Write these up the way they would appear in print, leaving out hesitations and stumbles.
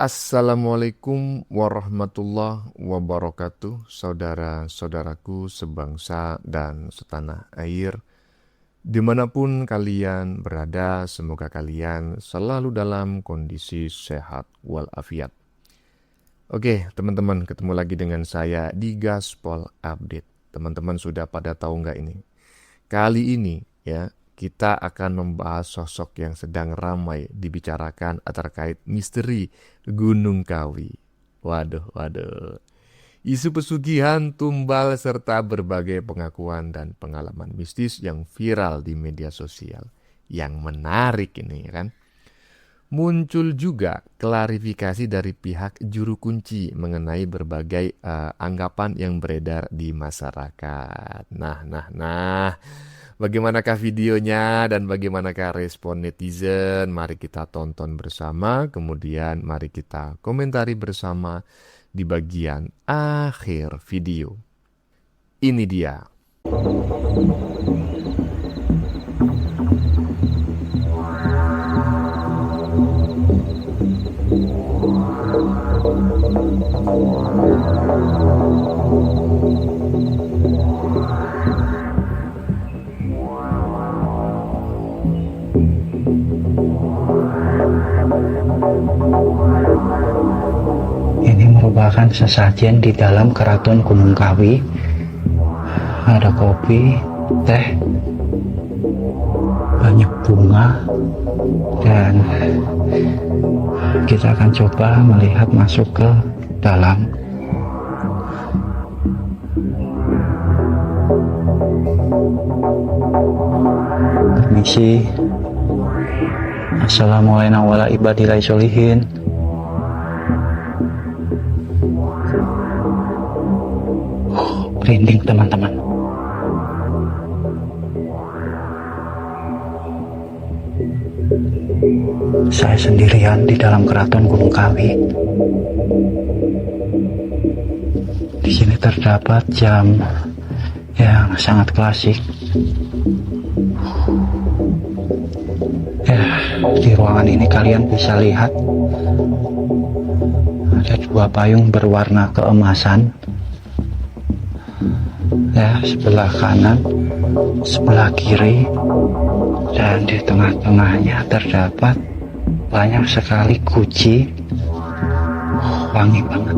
Assalamualaikum warahmatullahi wabarakatuh, saudara-saudaraku sebangsa dan setanah air. Dimanapun kalian berada, semoga kalian selalu dalam kondisi sehat walafiat. Oke, teman-teman, ketemu lagi dengan saya di Gaspol Update. Teman-teman sudah pada tahu nggak ini? Kali ini ya, kita akan membahas sosok yang sedang ramai dibicarakan terkait misteri Gunung Kawi. Waduh. Isu pesugihan, tumbal, serta berbagai pengakuan dan pengalaman mistis yang viral di media sosial. Yang menarik ini kan. Muncul juga klarifikasi dari pihak juru kunci mengenai berbagai anggapan yang beredar di masyarakat. Nah. Bagaimanakah videonya dan bagaimanakah respon netizen? Mari kita tonton bersama, kemudian mari kita komentari bersama di bagian akhir video. Ini dia. Ini merupakan sesajen di dalam keraton Gunung Kawi. Ada kopi, teh, banyak bunga, dan kita akan coba melihat masuk ke dalam. Permisi. Assalamualaikum warahmatullahi wabarakatuh. Merinding teman-teman. Saya sendirian di dalam keraton Gunung Kawi. Di sini terdapat jam yang sangat klasik. Di ruangan ini kalian bisa lihat ada dua payung berwarna keemasan. Sebelah kanan, sebelah kiri, dan di tengah-tengahnya terdapat banyak sekali guci. Wangi banget.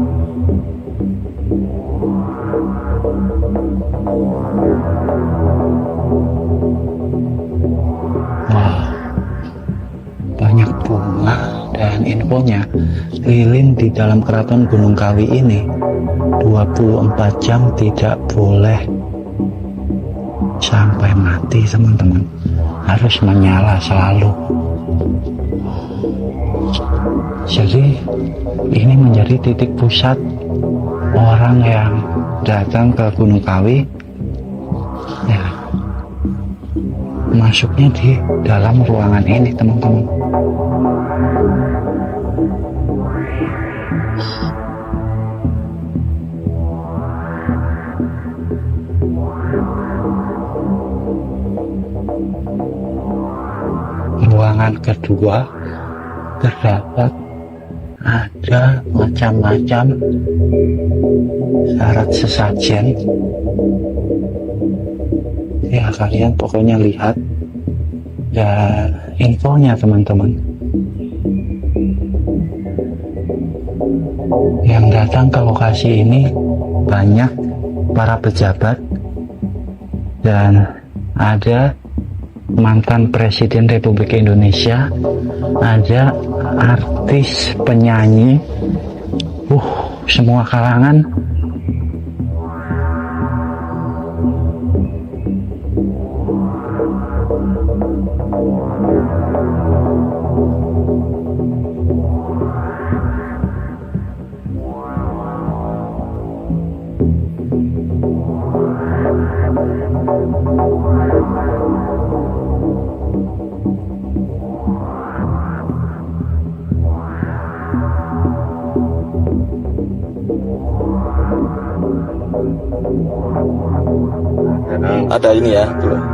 Banyak bunga, dan infonya lilin di dalam keraton Gunung Kawi ini 24 jam tidak boleh sampai mati, teman-teman. Harus menyala selalu. Jadi ini menjadi titik pusat orang yang datang ke Gunung Kawi. Masuknya di dalam ruangan ini, teman-teman. Ruangan kedua terdapat ada macam-macam syarat sesajen. Kalian pokoknya lihat dan infonya, teman-teman. Yang datang ke lokasi ini banyak para pejabat dan ada mantan Presiden Republik Indonesia, ada artis, penyanyi, semua kalangan. Ada ini ya.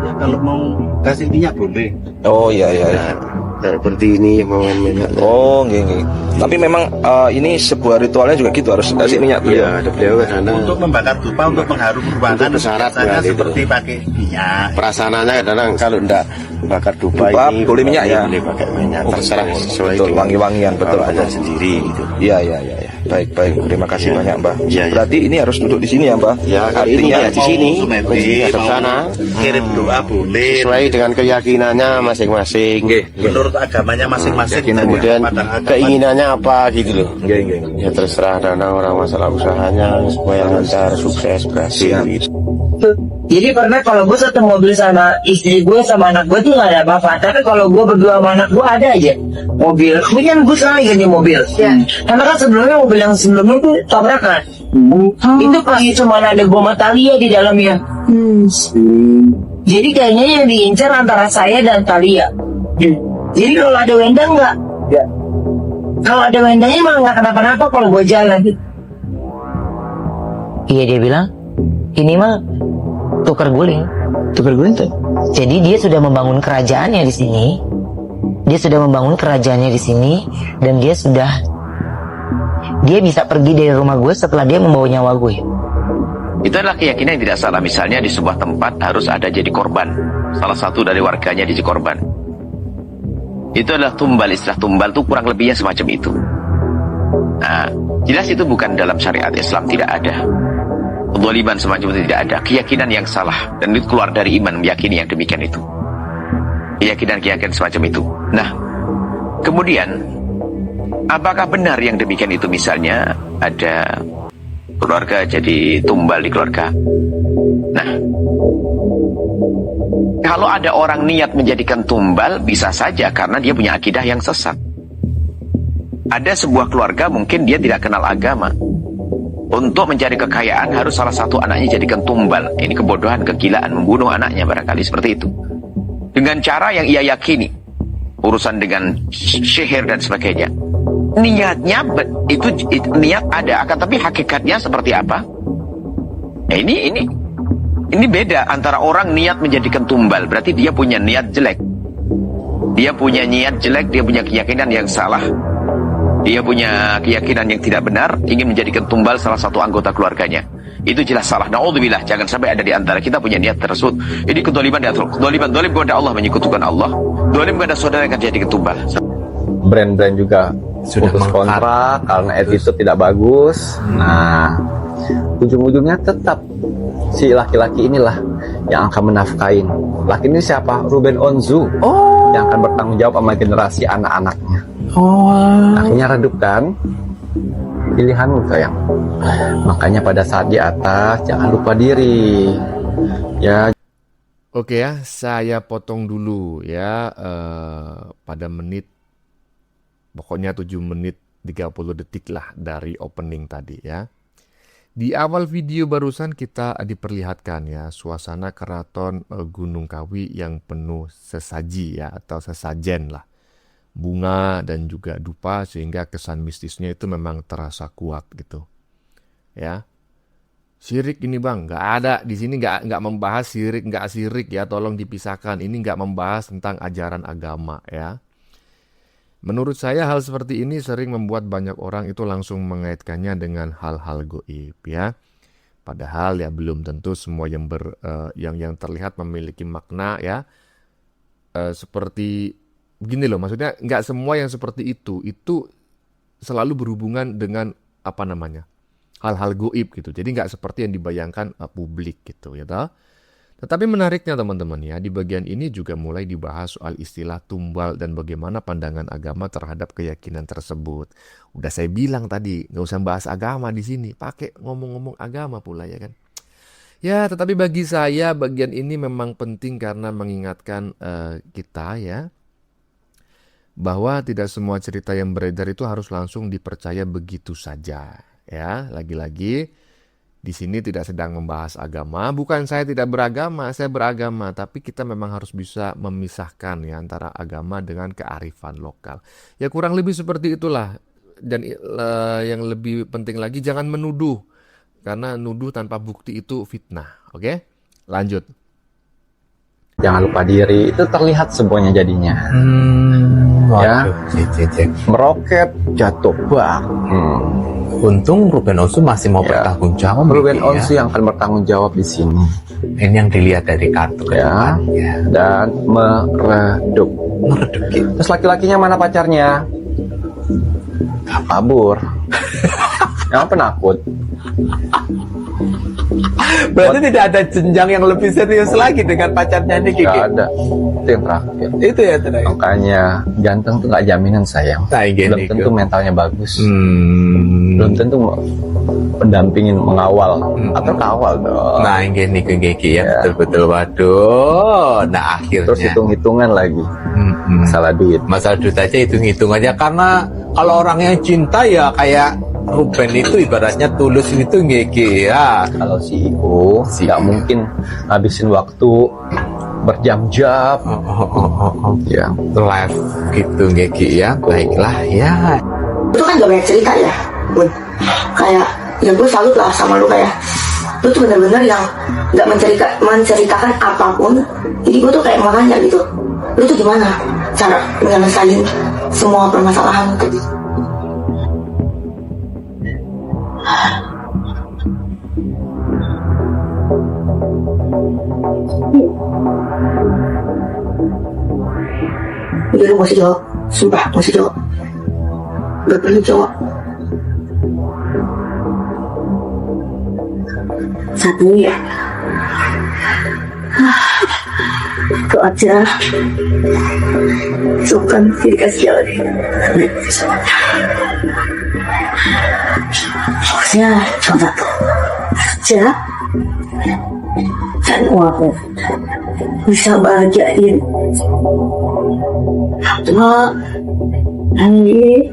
Ya, kalau mau kasih minyak boleh. Oh iya iya. Iya. Nah, seperti ini mau minyak. Oh, gini. Tapi memang ini sebuah ritualnya juga gitu, harus kasih minyak beliau. Ya, ada beliau ke sana. Untuk membakar dupa, untuk mengharum ruangan, Untuk syarat biasanya buat itu. seperti pakai minyak. Perasananya kadang kalau ndak bakar dupa, Dupa ini boleh minyak ya? boleh pakai minyak. Oh, Terserah betul, sesuai betul. dengan Wangi-wangian, betul, aja betul. sendiri gitu. Iya iya iya. Ya. Baik baik. Terima kasih Ya. banyak Mbah. Ya, ya. Berarti ini harus duduk di sini ya Mbah. Ya, kali ini Artinya ya di sini, Sumedi, di mau sana. kirim doa boleh. Sesuai dengan keyakinannya masing-masing. Menurut agamanya masing-masing. Kemudian Pada agama- keinginannya apa gitu loh. Nggih. Ya terserah dana orang masalah usahanya supaya lancar, sukses, berhasil gitu. Jadi pernah kalau gue satu mobil sama istri gue sama anak gue tuh gak ada apa-apa. Tapi kalau gue berdua sama anak gue ada aja mobil. Kemudian gue selalu ganti mobil. Ya. Karena kan sebelumnya mobil yang sebelumnya tuh tabrakan. Itu pasti cuma ada goma Thalia di dalamnya. Jadi kayaknya yang diincar antara saya dan Thalia. Jadi kalau ada Wenda enggak? Ya. Kalau ada Wendanya mah nggak kenapa-napa kalau gue jalan. Iya dia bilang, ini mah tukar guling. Tukar guling tuh? Jadi dia sudah membangun kerajaannya di sini. Dia sudah membangun kerajaannya di sini dan dia bisa pergi dari rumah gue setelah dia membawa nyawa gue. Itu adalah keyakinan yang tidak salah. Misalnya di sebuah tempat harus ada jadi korban. Salah satu dari warganya jadi korban. Itu adalah tumbal. Istilah tumbal itu kurang lebihnya semacam itu. Nah, jelas itu bukan dalam syariat Islam, tidak ada. Kezaliman semacam itu tidak ada. Keyakinan yang salah. Dan itu keluar dari iman meyakini yang demikian itu. Keyakinan semacam itu. Nah, kemudian apakah benar yang demikian itu? Misalnya ada keluarga jadi tumbal di keluarga. Nah, kalau ada orang niat menjadikan tumbal, bisa saja karena dia punya akidah yang sesat. Ada sebuah keluarga mungkin dia tidak kenal agama. Untuk mencari kekayaan harus salah satu anaknya jadikan tumbal. Ini kebodohan, kegilaan, membunuh anaknya barangkali seperti itu. Dengan cara yang ia yakini. Urusan dengan sihir dan sebagainya. Niatnya itu niat ada, akan tapi hakikatnya seperti apa? Ini beda antara orang niat menjadikan tumbal, berarti dia punya niat jelek. Dia punya niat jelek, dia punya keyakinan yang salah. Dia punya keyakinan yang tidak benar, ingin menjadikan tumbal salah satu anggota keluarganya. Itu jelas salah. Na'udzubillah, jangan sampai ada di antara kita punya niat tersebut. Ini kedzaliman dan dolim kepada Allah, menyekutukan Allah. Dolim kepada saudara yang akan jadikan tumbal. Brand-brand juga Sudah putus mangkrak. kontrak karena attitude tidak bagus. Nah, ujung-ujungnya tetap si laki-laki inilah yang akan menafkain. Laki ini siapa? Ruben Onzu. Yang akan bertanggung jawab sama generasi anak-anaknya. Akhirnya redup kan? Pilihanmu sayang. Makanya pada saat di atas jangan lupa diri. Ya. Oke ya, saya potong dulu ya pada menit, pokoknya 7 menit 30 detik lah dari opening tadi ya. Di awal video barusan kita diperlihatkan ya suasana keraton Gunung Kawi yang penuh sesaji ya atau sesajen lah. Bunga dan juga dupa sehingga kesan mistisnya itu memang terasa kuat gitu. Ya. Syirik ini bang, nggak ada di sini nggak membahas nggak sirik ya, tolong dipisahkan. Ini nggak membahas tentang ajaran agama ya. Menurut saya hal seperti ini sering membuat banyak orang itu langsung mengaitkannya dengan hal-hal goib ya. Padahal ya belum tentu semua yang terlihat memiliki makna ya. Seperti begini loh, maksudnya nggak semua yang seperti itu selalu berhubungan dengan apa namanya hal-hal goib gitu. Jadi nggak seperti yang dibayangkan publik gitu ya toh. Tetapi menariknya teman-teman ya, di bagian ini juga mulai dibahas soal istilah tumbal dan bagaimana pandangan agama terhadap keyakinan tersebut. Udah saya bilang tadi, nggak usah bahas agama di sini, pakai ngomong-ngomong agama pula ya kan. Ya, tetapi bagi saya bagian ini memang penting karena mengingatkan kita ya, bahwa tidak semua cerita yang beredar itu harus langsung dipercaya begitu saja. Ya, lagi-lagi di sini tidak sedang membahas agama. Bukan saya tidak beragama, saya beragama. Tapi kita memang harus bisa memisahkan ya antara agama dengan kearifan lokal. Ya kurang lebih seperti itulah. Dan yang lebih penting lagi jangan menuduh Karena nuduh tanpa bukti itu fitnah. Oke? Lanjut. Jangan lupa diri, itu terlihat semuanya jadinya. Ya, meroket, jatuh, bang. Untung Ruben Onsu masih mau bertanggung jawab. Ruben gitu ya. Onsu yang akan bertanggung jawab di sini. Ini yang dilihat dari kartu ke Ya, depannya. dan meredup. Meredup gitu. Terus laki-lakinya mana pacarnya? Kabur. Yang penakut. Berarti tidak ada jenjang yang lebih serius lagi dengan pacarnya ini, Kiki. Gak ada. Itu yang terakhir. Itu ya terakhir. Makanya ganteng tuh gak jaminan sayang. Nah, Belum gini, tentu mentalnya bagus. Hmm. Belum tentu pendampingin, mengawal. Atau kawal dong. Nah, gini ke Kiki ya, betul-betul. Waduh. Nah, akhirnya. Terus hitung-hitungan lagi. Masalah duit. Masalah duit aja hitung-hitung aja. Karena kalau orang yang cinta ya kayak Ruben itu ibaratnya tulus itu Kiki ya. Kalau CEO nggak mungkin habisin waktu berjam-jam. Ya, Live gitu Kiki ya. Baiklah ya. Itu kan gak banyak cerita ya, Bun. Kayak, ya gue salut lah sama lu kayak, lu tuh bener-bener yang gak menceritakan apapun. Jadi gue tuh kayak makanya gitu, lu tuh gimana cara menyelesaikan semua permasalahan itu? Udah lu mesti jawab, sumpah mesti jawab. Gak perlu jawab. Satu ya. Itu aja. Sukan dikasih jalan. Fokusnya cuma satu. Aja. Dan uangnya bisa bahagiain. Cuma Andi,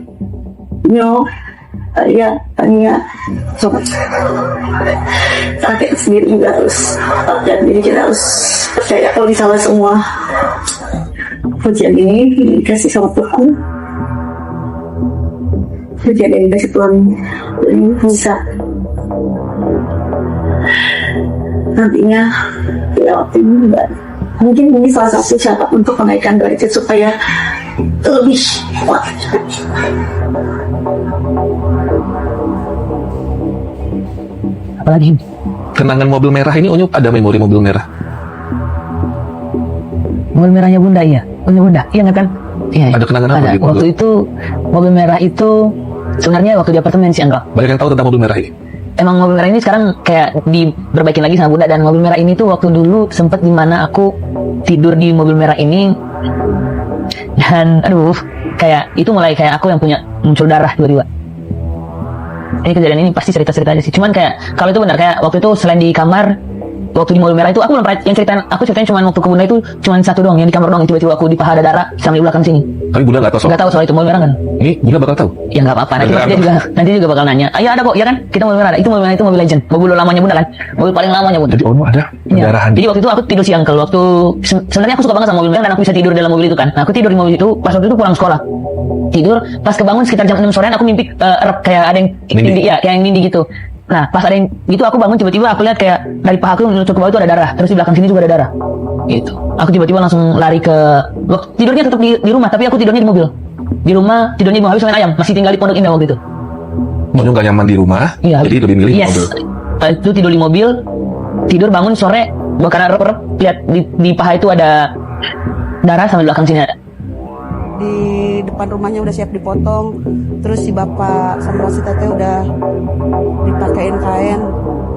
no, Ayah, coba kakek sendiri juga harus dan diri kita harus percaya kalau misalnya semua ujian ini dikasih sama Tuhan, ujian ini dikasih Tuhan ini bisa nantinya lewatin dan mungkin ini salah satu cara untuk menaikkan derajat supaya lebih kuat. Apalagi kenangan mobil merah ini Unyu ada memori mobil merah. mobil merahnya Bunda, iya, punya Bunda, iya nggak kan? Iya. Ada kenangan apa ada. di mobil? Waktu itu mobil merah itu sebenarnya waktu di apartemen sih Angga. Banyak yang tahu tentang mobil merah ini. Emang mobil merah ini sekarang kayak diperbaikin lagi sama Bunda, dan mobil merah ini tuh waktu dulu sempet dimana aku tidur di mobil merah ini dan aduh kayak itu mulai kayak aku yang punya muncul darah tiba-tiba. Ini kejadian ini pasti cerita-cerita aja sih. Cuman kayak kalau itu benar kayak waktu itu selain di kamar, waktu di mobil merah itu aku belum pernah yang ceritain cuma waktu ke Bunda itu cuma satu doang, yang di kamar doang, tiba-tiba aku di paha ada darah sampai di belakang sini. Tapi Bunda nggak tahu soal. Nggak tahu soal itu mobil merah kan? Ini Bunda bakal tahu. Ya nggak apa-apa, nanti dia juga bakal nanya. Ayo ada kok, ya kan? Kita mobil merah, itu mobil merah itu mobil legend, mobil lamanya Bunda kan? Mobil paling lamanya Bunda. Jadi Onu ada pendarahan. Jadi waktu itu aku tidur siang kalau waktu sebenarnya aku suka banget sama mobil merah dan aku bisa tidur dalam mobil itu kan. Nah, aku tidur di mobil itu pas waktu itu pulang sekolah. Tidur pas kebangun sekitar jam 6 sorean aku mimpi kayak ada yang nindi, ya kayak yang nindi gitu. Nah pas ada yang gitu aku bangun tiba-tiba aku lihat kayak dari paha aku menuju ke bawah itu ada darah, terus di belakang sini juga ada darah gitu. Aku tiba-tiba langsung lari ke tidurnya tetap di rumah, tapi aku tidurnya di mobil. Di rumah tidurnya di mobil sama ayam, masih tinggal di Pondok Indah waktu itu. Onu nggak nyaman di rumah, iya, jadi lebih milih yes. mobil. Itu tidur di mobil, tidur bangun sore karena rep lihat di paha itu ada darah sama di belakang sini ada. Di depan rumahnya udah siap dipotong, terus si bapak sama si tete udah dipakein kain,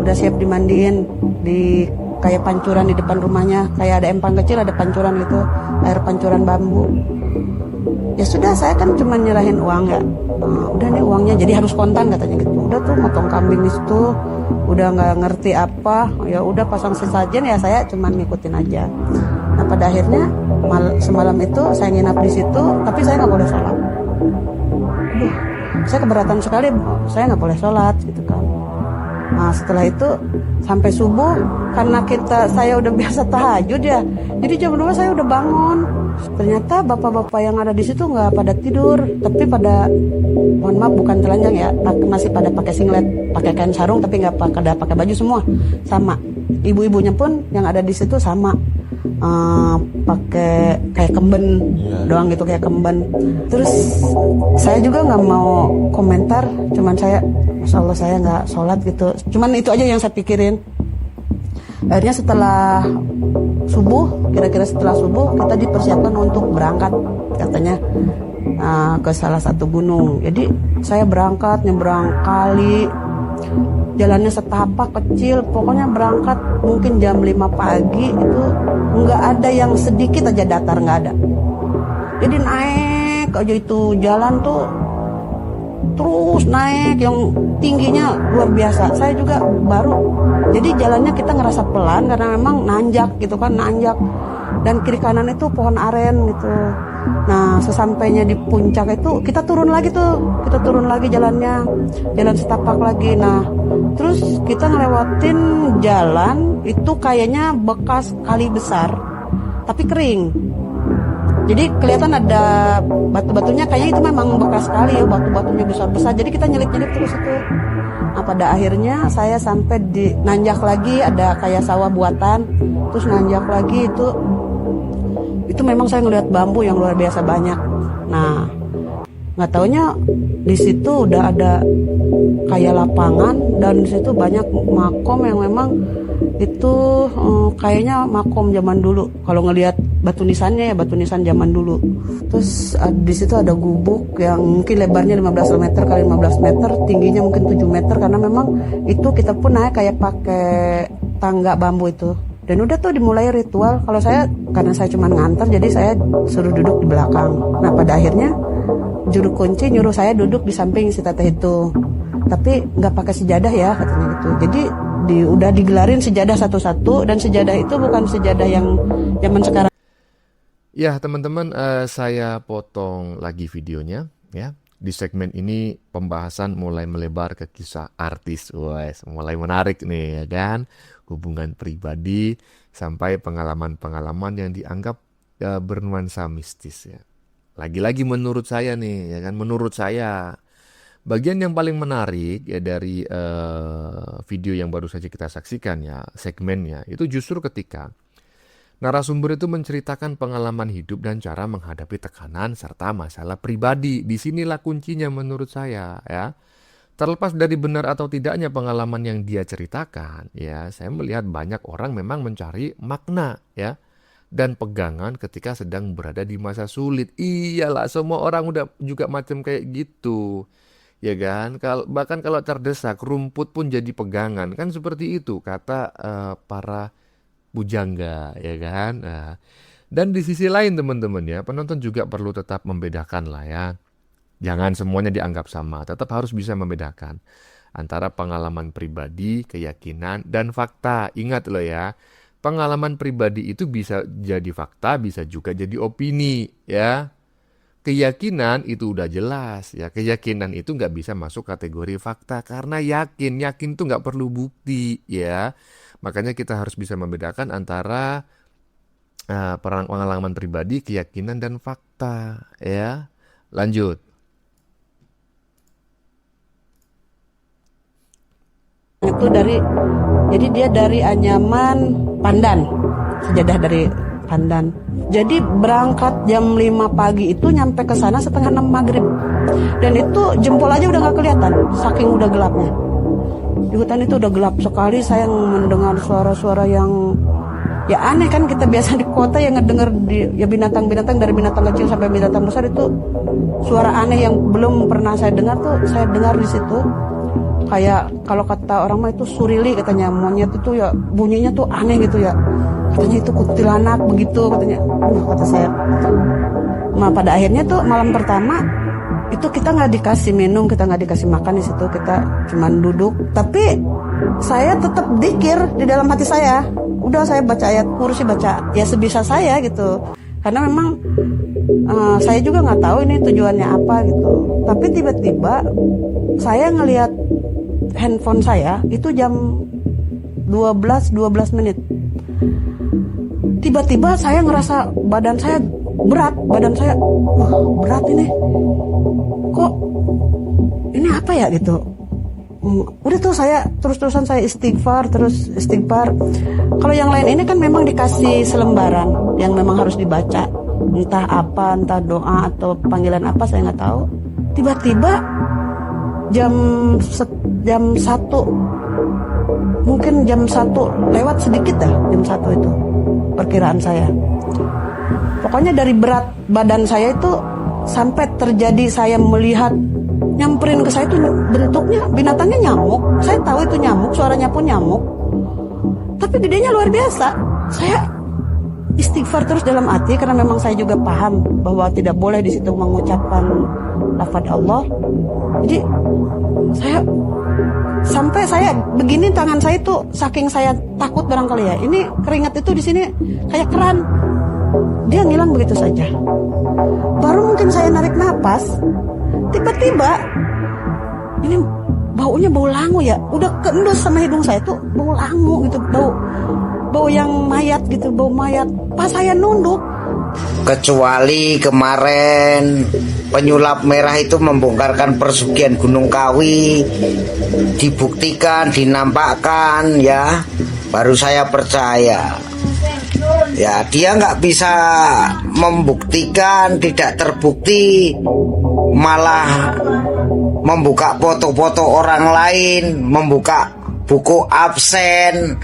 udah siap dimandiin, di kayak pancuran di depan rumahnya, kayak ada empang kecil, ada pancuran gitu, air pancuran bambu. Ya sudah, saya kan cuma nyerahin uang ya, udah nih uangnya, jadi harus kontan katanya gitu. Udah tuh motong kambing di situ, udah nggak ngerti apa, ya udah pasang sesajen, ya saya cuma ngikutin aja. Nah pada akhirnya semalam itu saya nginap di situ, tapi saya nggak boleh sholat. Saya keberatan sekali, saya nggak boleh sholat gitu kan. Nah setelah itu sampai subuh, karena saya udah biasa tahajud ya, jadi jam 2 saya udah bangun. Ternyata bapak-bapak yang ada di situ nggak pada tidur, tapi pada mohon maaf bukan telanjang ya, masih pada pakai singlet, pakai kain sarung tapi nggak pakai baju semua, sama. Ibu-ibunya pun yang ada di situ sama, pakai kayak kemben doang gitu, kayak kemben. Terus saya juga nggak mau komentar, cuman saya, Masya Allah saya nggak sholat gitu. Cuman itu aja yang saya pikirin. Akhirnya setelah subuh, kira-kira setelah subuh kita dipersiapkan untuk berangkat katanya ke salah satu gunung. Jadi saya berangkat nyebrang kali, jalannya setapak kecil, pokoknya berangkat mungkin jam 5 pagi itu nggak ada yang sedikit aja datar, nggak ada. Jadi naik aja itu jalan tuh terus naik yang tingginya luar biasa. Saya juga baru, jadi jalannya kita ngerasa pelan karena memang nanjak gitu kan, nanjak, dan kiri kanan itu pohon aren gitu. Nah sesampainya di puncak itu kita turun lagi jalannya, jalan setapak lagi. Nah terus kita ngelewatin jalan itu kayaknya bekas kali besar tapi kering. Jadi kelihatan ada batu-batunya, kayaknya itu memang bekas kali ya, batu-batunya besar-besar. Jadi kita nyelip-nyelip terus itu. Nah pada akhirnya saya sampai di nanjak lagi, ada kayak sawah buatan, terus nanjak lagi itu memang saya ngelihat bambu yang luar biasa banyak. Nah nggak taunya di situ udah ada kayak lapangan, dan di situ banyak makom yang memang itu kayaknya makom zaman dulu. Kalau ngelihat batu nisannya ya batu nisan zaman dulu. Terus di situ ada gubuk yang mungkin lebarnya 15 meter kali 15 meter, tingginya mungkin 7 meter, karena memang itu kita pun naik kayak pakai tangga bambu itu. Dan udah tuh dimulai ritual. Kalau saya, karena saya cuma nganter, jadi saya suruh duduk di belakang. Nah pada akhirnya juru kunci nyuruh saya duduk di samping si teteh itu, tapi nggak pakai sejadah ya katanya gitu. Jadi udah digelarin sejadah satu-satu, dan sejadah itu bukan sejadah yang zaman sekarang. Ya teman-teman, saya potong lagi videonya ya. Di segmen ini pembahasan mulai melebar ke kisah artis. Wes, mulai menarik nih ya kan. Hubungan pribadi sampai pengalaman-pengalaman yang dianggap bernuansa mistis ya. Lagi-lagi menurut saya nih ya kan, menurut saya bagian yang paling menarik ya dari video yang baru saja kita saksikan ya, segmennya itu justru ketika narasumber itu menceritakan pengalaman hidup dan cara menghadapi tekanan serta masalah pribadi. Disinilah kuncinya menurut saya ya. Terlepas dari benar atau tidaknya pengalaman yang dia ceritakan ya, saya melihat banyak orang memang mencari makna ya dan pegangan ketika sedang berada di masa sulit. Iyalah, semua orang udah juga macam kayak gitu. Ya kan? Bahkan kalau terdesak, rumput pun jadi pegangan. Kan seperti itu kata para bujangga, ya kan? Nah, dan di sisi lain teman-teman ya, penonton juga perlu tetap membedakan lah ya. Jangan semuanya dianggap sama, tetap harus bisa membedakan antara pengalaman pribadi, keyakinan, dan fakta. Ingat loh ya, pengalaman pribadi itu bisa jadi fakta, bisa juga jadi opini ya. Keyakinan itu udah jelas ya, keyakinan itu nggak bisa masuk kategori fakta karena yakin itu nggak perlu bukti ya. Makanya kita harus bisa membedakan antara pengalaman pribadi, keyakinan, dan fakta ya. Lanjut. Itu jadi dia dari Anyaman, Pandan, sejadah dari Pandan. Jadi berangkat jam 5 pagi itu nyampe ke sana setengah 6 maghrib. Dan itu jempol aja udah gak kelihatan, saking udah gelapnya. Di hutan itu udah gelap sekali, saya mendengar suara-suara yang ya aneh kan, kita biasa di kota yang ngedenger ya binatang-binatang, dari binatang kecil sampai binatang besar itu suara aneh yang belum pernah saya dengar tuh saya dengar di situ. Kayak kalau kata orang mah itu surili katanya, monyet itu ya bunyinya tuh aneh gitu ya. Katanya itu kuntilanak begitu katanya. Kata saya. Nah pada akhirnya tuh malam pertama itu kita nggak dikasih minum, kita nggak dikasih makan di situ, kita cuman duduk. Tapi saya tetap dzikir di dalam hati saya. Udah saya baca ayat kursi, baca ya sebisa saya gitu. Karena memang saya juga nggak tahu ini tujuannya apa gitu. Tapi tiba-tiba saya ngelihat handphone saya itu jam 12 menit. Tiba-tiba saya ngerasa badan saya berat, berat ini. Kok kenapa ya gitu. Udah tuh saya terus-terusan saya istighfar. Kalau yang lain ini kan memang dikasih selembaran yang memang harus dibaca, entah apa, entah doa atau panggilan apa, saya nggak tahu. Tiba-tiba jam 1, mungkin jam 1 lewat sedikit dah, jam 1 itu perkiraan saya. Pokoknya dari berat badan saya itu sampai terjadi saya melihat nyamperin ke saya itu bentuknya binatangnya nyamuk. Saya tahu itu nyamuk, suaranya pun nyamuk. Tapi gedenya luar biasa. Saya istighfar terus dalam hati karena memang saya juga paham bahwa tidak boleh di situ mengucapkan lafaz Allah. Jadi saya begini tangan saya itu saking saya takut barangkali ya. Ini keringat itu di sini kayak keran. Dia ngilang begitu saja. Baru mungkin saya narik napas, tiba-tiba ini baunya bau langu ya, udah keendus sama hidung saya tuh bau langu gitu, bau yang mayat gitu, bau mayat. Pas saya nunduk, Kecuali kemarin penyulap merah itu membongkarkan persugihan Gunung Kawi, dibuktikan, dinampakkan ya, baru saya percaya. Ya, dia nggak bisa membuktikan, tidak terbukti, malah membuka foto-foto orang lain, membuka buku absen.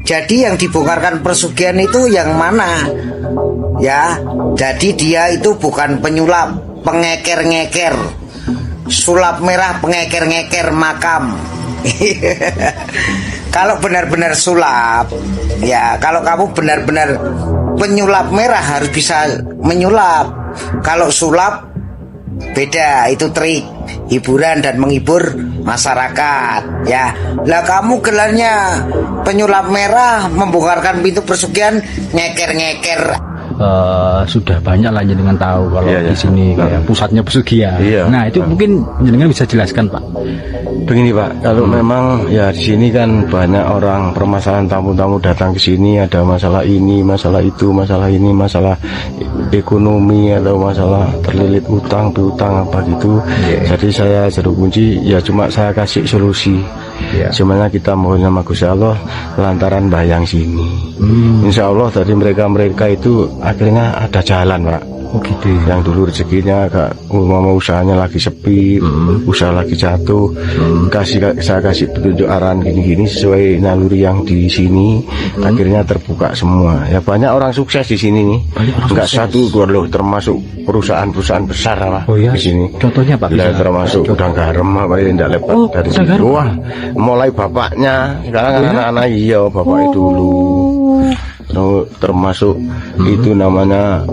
Jadi yang dibongkarkan persugihan itu yang mana? Ya, jadi dia itu bukan penyulap, pengeker-ngeker. Sulap merah pengeker-ngeker makam. Kalau benar-benar sulap, ya kalau kamu benar-benar penyulap merah harus bisa menyulap. Kalau sulap beda, itu trik hiburan dan menghibur masyarakat ya. Lah kamu gelarnya penyulap merah membongkarkan pintu persugihan, ngeker-ngeker. Sudah banyak lah jenengan tahu kalau di sini kayak pusatnya pesugihan. Nah itu mungkin jenengan bisa jelaskan Pak. Begini Pak, kalau memang ya di sini kan banyak orang permasalahan, tamu-tamu datang ke sini ada masalah ini, masalah itu, masalah ini, masalah ekonomi atau masalah terlilit utang, piutang apa gitu. Jadi saya jeruk kunci ya cuma saya kasih solusi. Sebenarnya kita mohon sama Gusti Allah lantaran bayang sini. Insya Allah dari mereka itu akhirnya ada jalan Pak. Oh gitu. Yang dulu rezekinya agak usahanya lagi sepi, usaha lagi jatuh, saya kasih petunjuk arahan gini-gini sesuai naluri yang di sini, akhirnya terbuka semua. Ya banyak orang sukses di sini nih, enggak satu dua loh, termasuk perusahaan-perusahaan besar lah di sini. Contohnya Pak? Ya, termasuk udang garam apa ini tidak lepas dari sini. Wah, mulai bapaknya, sekarang anak-anak iya bapak itu dulu. Termasuk itu namanya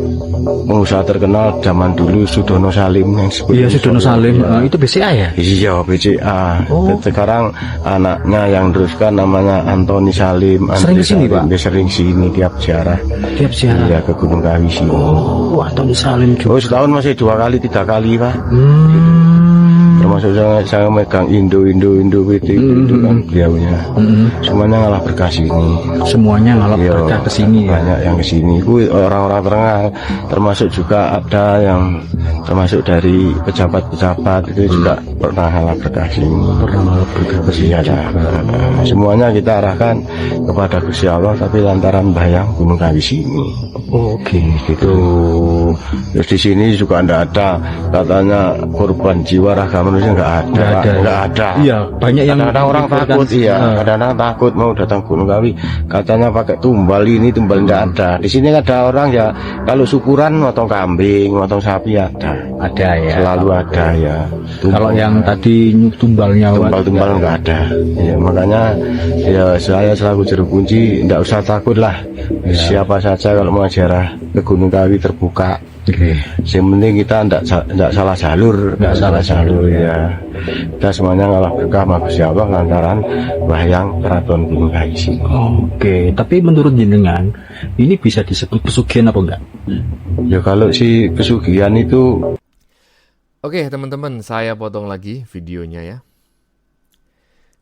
pengusaha terkenal zaman dulu Sudono Salim yang disebut. Iya Sudono Salim, itu BCA ya? Iya BCA. Sekarang anaknya yang teruskan namanya Antoni Salim. Sering kesini Pak? Dia sering sini tiap ziarah. Tiap ziarah? Iya ke Gunung Kawi sini. Oh Antoni Salim juga. Oh setahun masih 2 kali 3 kali Pak. Termasuk saya megang Indo PT itu kan beliaunya. Semuanya ngalah berkah sini. Semuanya ngalah berkah ke sini. Banyak yang ke sini. Orang-orang terkenal, termasuk juga ada yang termasuk dari pejabat-pejabat itu juga pernah ngalah berkah sini. Pernah ngalah berkah ke sini. Semuanya kita arahkan kepada Gusti Allah, tapi lantaran bayang Gunung Kawi sini. Oke, gitu. Terus di sini juga tidak ada katanya korban jiwa raga manusia, nggak ada. Iya, banyak yang kadang orang takut, kadang-kadang takut mau datang Gunung Kawi, katanya pakai tumbal ini, tumbal tidak ada. Di sini ada orang ya, kalau syukuran motong kambing, motong sapi ada ya. Selalu ada ya. Kalau yang tadi tumbalnya, tumbal nggak ada. Ya, makanya ya saya selaku jeruk kunci, tidak usah takut lah. Siapa saja kalau mau ziarah ke Gunung Kawi terbuka. Yang penting kita tidak salah jalur, ya. Kita semuanya ngalah berkah Gusti Allah lantaran bayang keraton Gunung Kawi sini. Oke, tapi menurut jenengan ini bisa disebut pesugihan apa enggak? Ya kalau si pesugihan itu. Oke teman-teman, saya potong lagi videonya ya.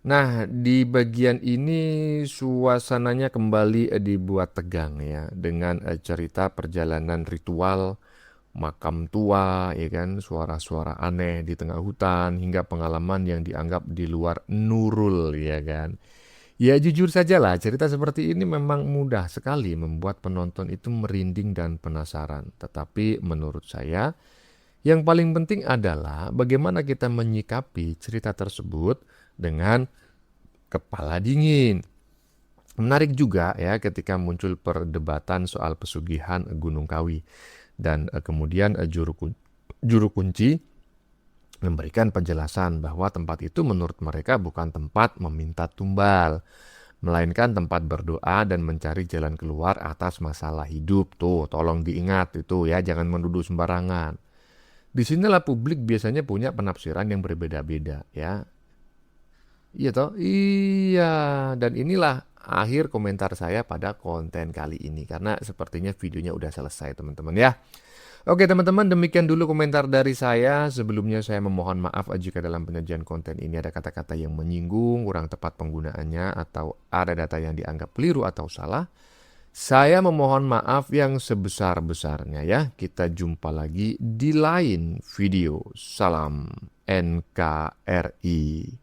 Nah, di bagian ini suasananya kembali dibuat tegang ya dengan cerita perjalanan ritual makam tua, ya kan, suara-suara aneh di tengah hutan, hingga pengalaman yang dianggap di luar nurul, ya kan. Ya jujur sajalah, cerita seperti ini memang mudah sekali membuat penonton itu merinding dan penasaran. Tetapi menurut saya, yang paling penting adalah bagaimana kita menyikapi cerita tersebut dengan kepala dingin. Menarik juga ya ketika muncul perdebatan soal pesugihan Gunung Kawi. Dan kemudian juru kunci memberikan penjelasan bahwa tempat itu menurut mereka bukan tempat meminta tumbal, melainkan tempat berdoa dan mencari jalan keluar atas masalah hidup. Tuh, tolong diingat itu ya, jangan menuduh sembarangan. Disinilah publik biasanya punya penafsiran yang berbeda-beda ya. Iya toh? Iya, dan inilah akhir komentar saya pada konten kali ini, karena sepertinya videonya udah selesai teman-teman ya. Oke teman-teman, demikian dulu komentar dari saya. Sebelumnya saya memohon maaf jika dalam penyajian konten ini ada kata-kata yang menyinggung, kurang tepat penggunaannya, atau ada data yang dianggap keliru atau salah. Saya memohon maaf yang sebesar-besarnya ya. Kita jumpa lagi di lain video. Salam NKRI.